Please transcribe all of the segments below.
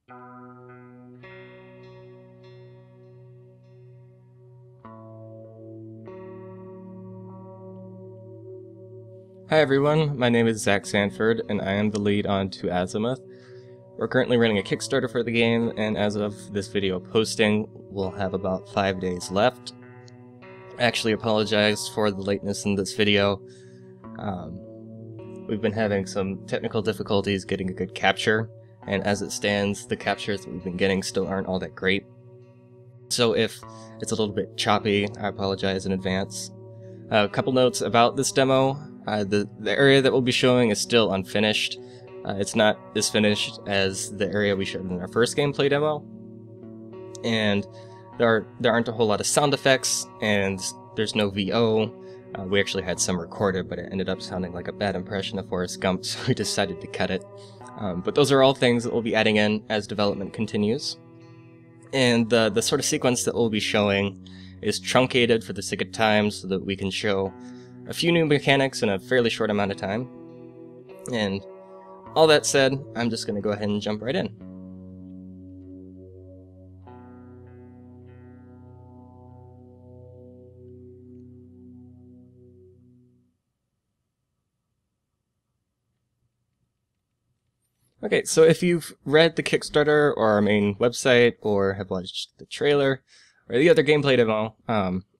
Hi everyone, my name is Zach Sanford, and I am the lead on To Azimuth. We're currently running a Kickstarter for the game, and as of this video posting, we'll have about 5 days left. I actually apologize for the lateness in this video. We've been having some technical difficulties getting a good capture, and as it stands, the captures that we've been getting still aren't all that great. So if it's a little bit choppy, I apologize in advance. A couple notes about this demo. The area that we'll be showing is still unfinished. It's not as finished as the area we showed in our first gameplay demo. And there aren't a whole lot of sound effects, and there's no VO. We actually had some recorded, but it ended up sounding like a bad impression of Forrest Gump, so we decided to cut it. But those are all things that we'll be adding in as development continues. And the sort of sequence that we'll be showing is truncated for the sake of time so that we can show a few new mechanics in a fairly short amount of time. And all that said, I'm just going to go ahead and jump right in. Okay, so if you've read the Kickstarter or our main website, or have watched the trailer or the other gameplay demo,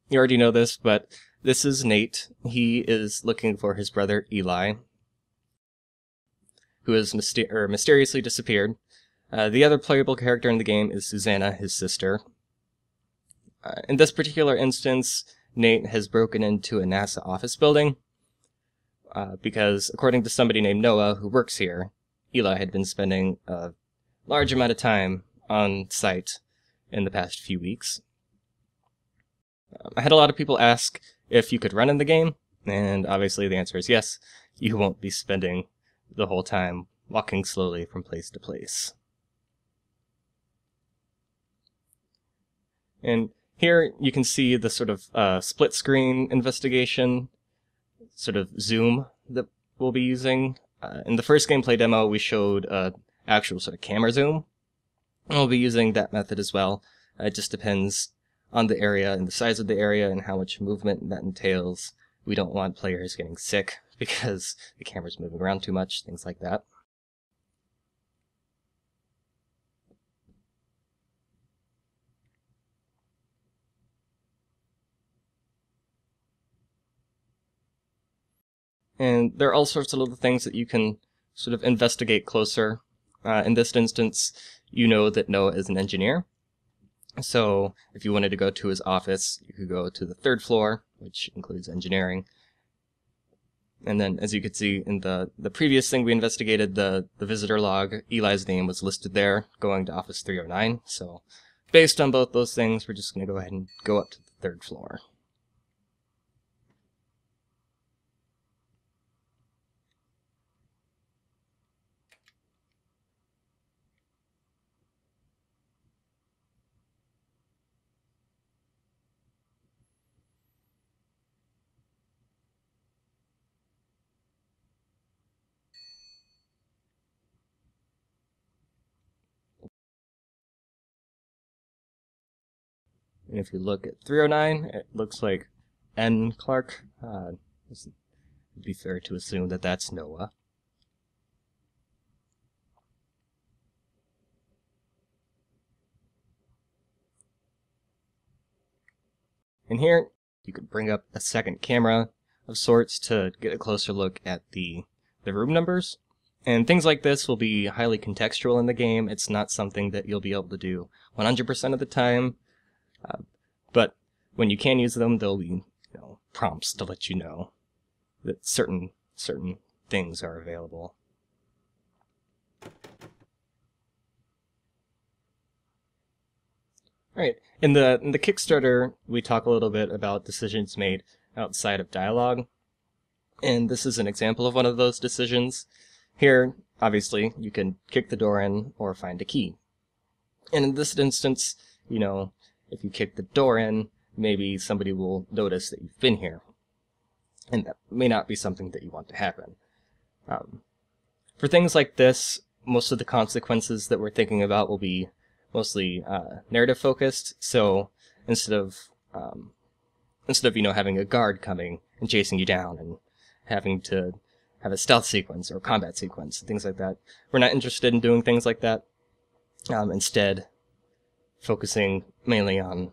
you already know this, but this is Nate. He is looking for his brother Eli, who has mysteriously disappeared. The other playable character in the game is Susanna, his sister. In this particular instance, Nate has broken into a NASA office building because, according to somebody named Noah who works here, Eli had been spending a large amount of time on site in the past few weeks. I had a lot of people ask if you could run in the game, and obviously the answer is yes. You won't be spending the whole time walking slowly from place to place. And here you can see the sort of split screen investigation, sort of zoom that we'll be using. In the first gameplay demo, we showed actual sort of camera zoom. We'll be using that method as well. It just depends on the area and the size of the area and how much movement that entails. We don't want players getting sick because the camera's moving around too much, things like that. And there are all sorts of little things that you can sort of investigate closer. In this instance, you know that Noah is an engineer. So if you wanted to go to his office, you could go to the 3rd floor, which includes engineering. And then, as you could see in the previous thing we investigated, the visitor log, Eli's name was listed there, going to office 309. So based on both those things, we're just going to go ahead and go up to the 3rd floor. And if you look at 309, it looks like N. Clark. It'd be fair to assume that that's Noah. And here, you could bring up a second camera of sorts to get a closer look at the room numbers. And things like this will be highly contextual in the game. It's not something that you'll be able to do 100% of the time. But when you can use them, there'll be prompts to let you know that certain things are available. Alright, in the Kickstarter, we talk a little bit about decisions made outside of dialogue. And this is an example of one of those decisions. Here, obviously, you can kick the door in or find a key. And in this instance, if you kick the door in, maybe somebody will notice that you've been here. And that may not be something that you want to happen. For things like this, most of the consequences that we're thinking about will be mostly narrative focused. So instead of having a guard coming and chasing you down and having to have a stealth sequence or combat sequence, things like that, we're not interested in doing things like that. Instead, focusing mainly on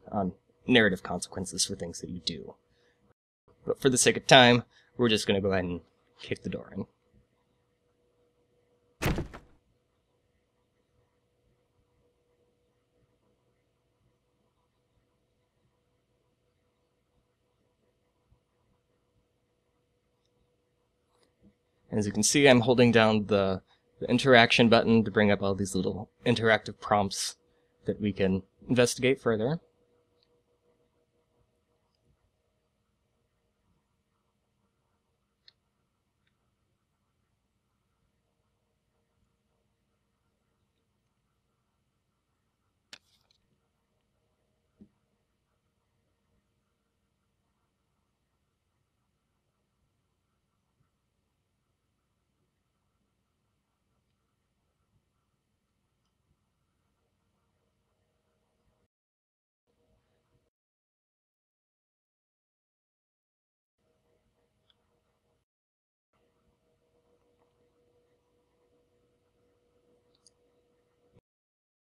narrative consequences for things that you do. But for the sake of time, we're just going to go ahead and kick the door in. As you can see, I'm holding down the interaction button to bring up all these little interactive prompts that we can investigate further.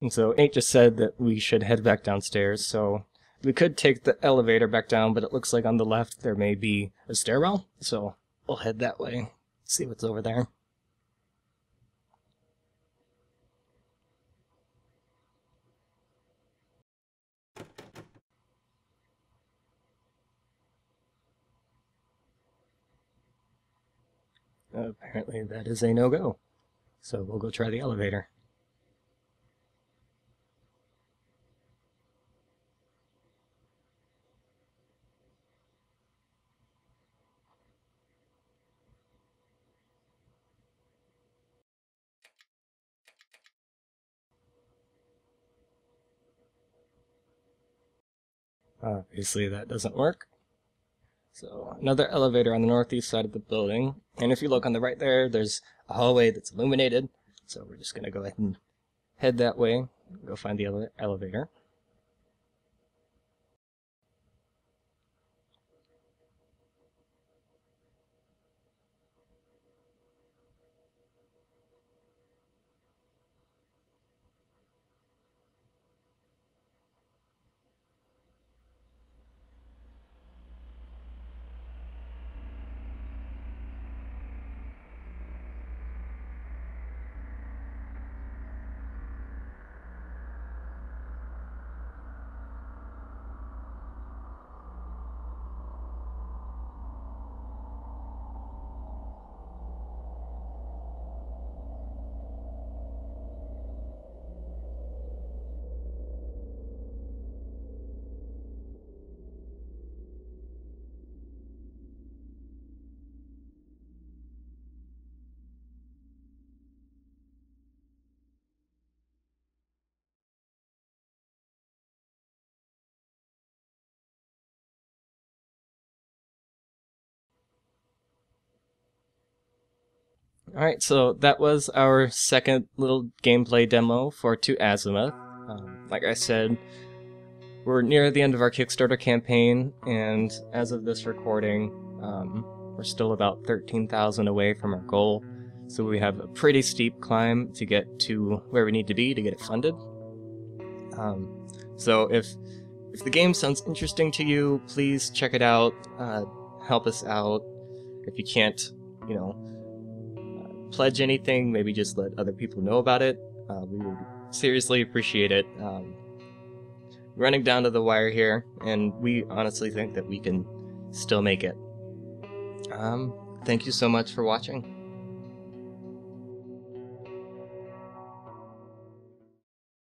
And so Nate just said that we should head back downstairs, so we could take the elevator back down, but it looks like on the left there may be a stairwell, so we'll head that way, see what's over there. Apparently that is a no-go, so we'll go try the elevator. Obviously that doesn't work. So another elevator on the northeast side of the building, and if you look on the right there, there's a hallway that's illuminated, so we're just going to go ahead and head that way, go find the elevator. Alright, so that was our second little gameplay demo for To Azimuth. Like I said, we're near the end of our Kickstarter campaign, and as of this recording, we're still about 13,000 away from our goal, so we have a pretty steep climb to get to where we need to be to get it funded. So if the game sounds interesting to you, please check it out, help us out. If you can't, pledge anything, maybe just let other people know about it. We would seriously appreciate it. Running down to the wire here, and we honestly think that we can still make it. Thank you so much for watching.